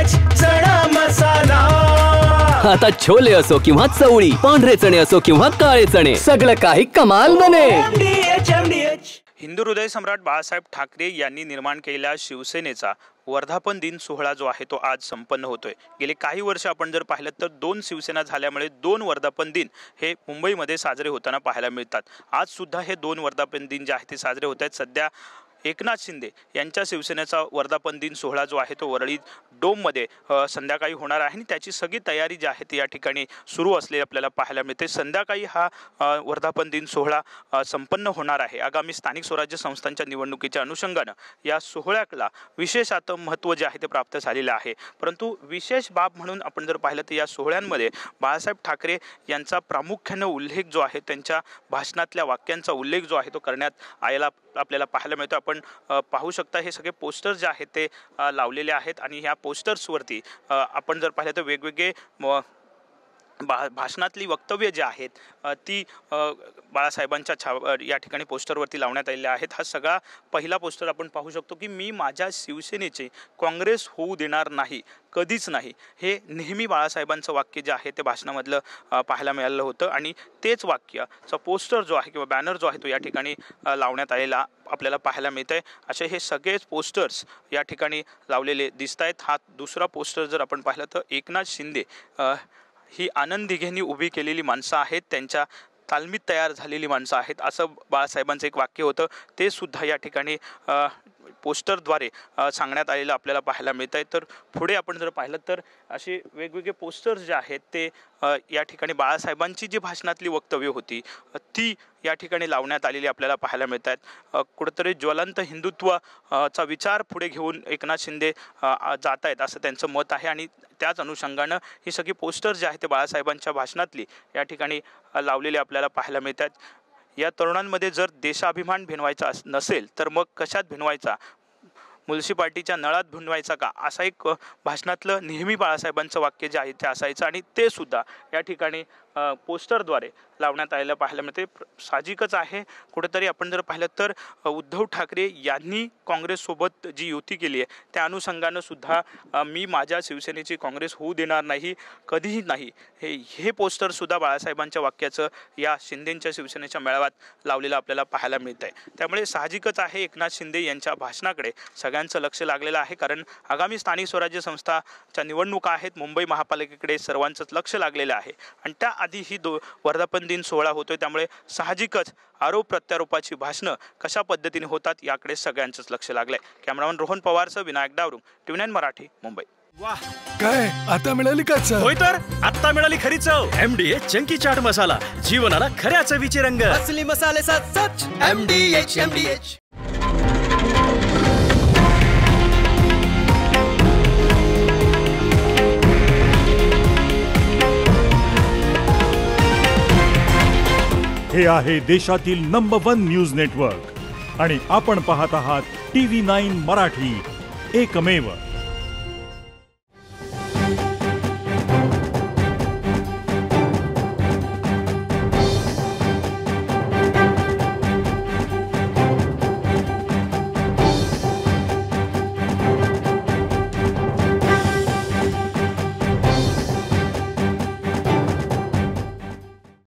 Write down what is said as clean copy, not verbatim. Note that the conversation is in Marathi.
MDH चणा मसाला। आता छोले असो किंवा चवळी, पांढरे चणे असो किंवा काळे चणे, सगळं काही कमाल बने। MDH हिंदू हृदय सम्राट बाळासाहेब ठाकरे यांनी निर्माण केलेल्या शिवसेनेचा वर्धापन दिन सोहळा जो आहे तो आज संपन्न होतोय। गेले काही वर्ष आपण जर पाहिलं तर 2 शिवसेना झाल्यामुळे 2 वर्धापन दिन हे मुंबईमध्ये साजरे होताना पाहायला मिळतात। आज सुद्धा हे 2 वर्धापन दिन जे आहेत ते साजरे होत आहेत। सध्या एकनाथ शिंदे यांच्या शिवसेनेचा वर्धापन दिन सोहळा जो आहे तो वरळी डोममध्ये संध्याकाळी होणार आहे आणि त्याची सगळी तयारी जी आहे ती या ठिकाणी सुरू असलेली आपल्याला पाहायला मिळते। संध्याकाळी हा वर्धापन दिन सोहळा संपन्न होणार आहे। आगामी स्थानिक स्वराज्य संस्थांच्या निवडणुकीच्या अनुषंगाने या सोहळ्याला विशेष आता महत्त्व जे आहे ते प्राप्त झालेलं आहे। परंतु विशेष बाब म्हणून आपण जर पाहिलं तर या सोहळ्यांमध्ये बाळासाहेब ठाकरे यांचा प्रामुख्याने उल्लेख जो आहे, त्यांच्या भाषणातल्या वाक्यांचा उल्लेख जो आहे तो करण्यात आलेला आपल्याला पाहायला मिळतो। आपण पाहू शकता हे सगळे पोस्टर्स जे आहेत ते लावलेले आहेत आणि ह्या पोस्टर्सवरती आपण जर पाहिलं तर वेगवेगळे भाषणातली वक्तव्य जे आहेत ती बाळासाहेबांच्या या ठिकाणी पोस्टरवरती लावण्यात आलेले आहेत। हा सगळा पहिला पोस्टर आपण पाहू शकतो की मी माझ्या शिवसेनेचे काँग्रेस होऊ देणार नाही, कधीच नाही, हे नेहमी बाळासाहेबांचं वाक्य जे आहे ते भाषणामधलं पाहायला मिळालं होतं आणि तेच वाक्याचा पोस्टर जो आहे किंवा बॅनर जो आहे तो या ठिकाणी लावण्यात आलेला आपल्याला पाहायला मिळतंय। असे हे सगळेच पोस्टर्स या ठिकाणी लावलेले दिसत आहेत। हा दुसरा पोस्टर जर आपण पाहिलं तर एकनाथ शिंदे ही आनंद दिघेंनी उभी केलेली माणसं आहेत, त्यांच्या तालमीत तयार झालेली माणसं आहेत, असं बाळासाहेबांचं एक वाक्य होतं। ते सुद्धा या ठिकाणी पोस्टरद्वारे सांगण्यात आलेलं आपल्याला पाहायला मिळत आहे। तर पुढे आपण जर पाहिलं तर असे वेगवेगळे पोस्टर्स जे आहेत ते या ठिकाणी बाळासाहेबांची जी भाषणातली वक्तव्य होती ती या ठिकाणी लावण्यात आलेली आपल्याला पाहायला मिळत आहेत। कुठेतरी ज्वलंत हिंदुत्वाचा विचार पुढे घेऊन एकनाथ शिंदे जात आहेत असं त्यांचं मत आहे आणि त्याच अनुषंगानं ही सगळी पोस्टर्स जे आहेत ते बाळासाहेबांच्या भाषणातली या ठिकाणी लावलेली आपल्याला पाहायला मिळतात। या तरुणांमध्ये जर देशाभिमान भिनवायचा नसेल तर मग कशात भिनवायचा, म्युनिसिपालिटीच्या नळात भिनवायचा का, असा एक भाषणातलं नेहमी बाळासाहेबांचं वाक्य जे आहे ते असायचं आणि ते सुद्धा या ठिकाणी पोस्टरद्वारे लावण्यात आलेलं पाहायला मिळते। साहजिकच आहे कुठेतरी आपण जर पाहिलं तर उद्धव ठाकरे यांनी काँग्रेससोबत जी युती केली आहे त्या अनुषंगानं सुद्धा मी माझ्या शिवसेनेची काँग्रेस होऊ देणार नाही, कधीही नाही, हे पोस्टरसुद्धा बाळासाहेबांच्या वाक्याचं या शिंदेंच्या शिवसेनेच्या मेळाव्यात लावलेलं आपल्याला पाहायला मिळत आहे। त्यामुळे साहजिकच आहे एकनाथ शिंदे यांच्या भाषणाकडे सगळ्यांचं लक्ष लागलेलं आहे, कारण आगामी स्थानिक स्वराज्य संस्थाच्या निवडणुका आहेत, मुंबई महापालिकेकडे सर्वांचंच लक्ष लागलेलं आहे आणि त्याआधी ही वर्धापन दिन सोहळा होतोय। त्यामुळे साहजिकच आरोप प्रत्यारोपाची भाषणं कशा पद्धतीने होतात याकडे सगळ्यांचंच लक्ष लागलंय। कॅमेरामन रोहन पवारसह विनायक डावरुंग, TV9 मराठी, मुंबई। वाह, काय आता मिळाली का चव? होय तर आता मिळाली खरी चव। MDH चंकी चाट मसाला, जीवनाला खऱ्या चवीची रंग। असली मसाले साथ सच MDH। हे आहे देशातील नंबर 1 न्यूज नेटवर्क आणि आपण पाहत आहात TV9 मराठी, एकमेव।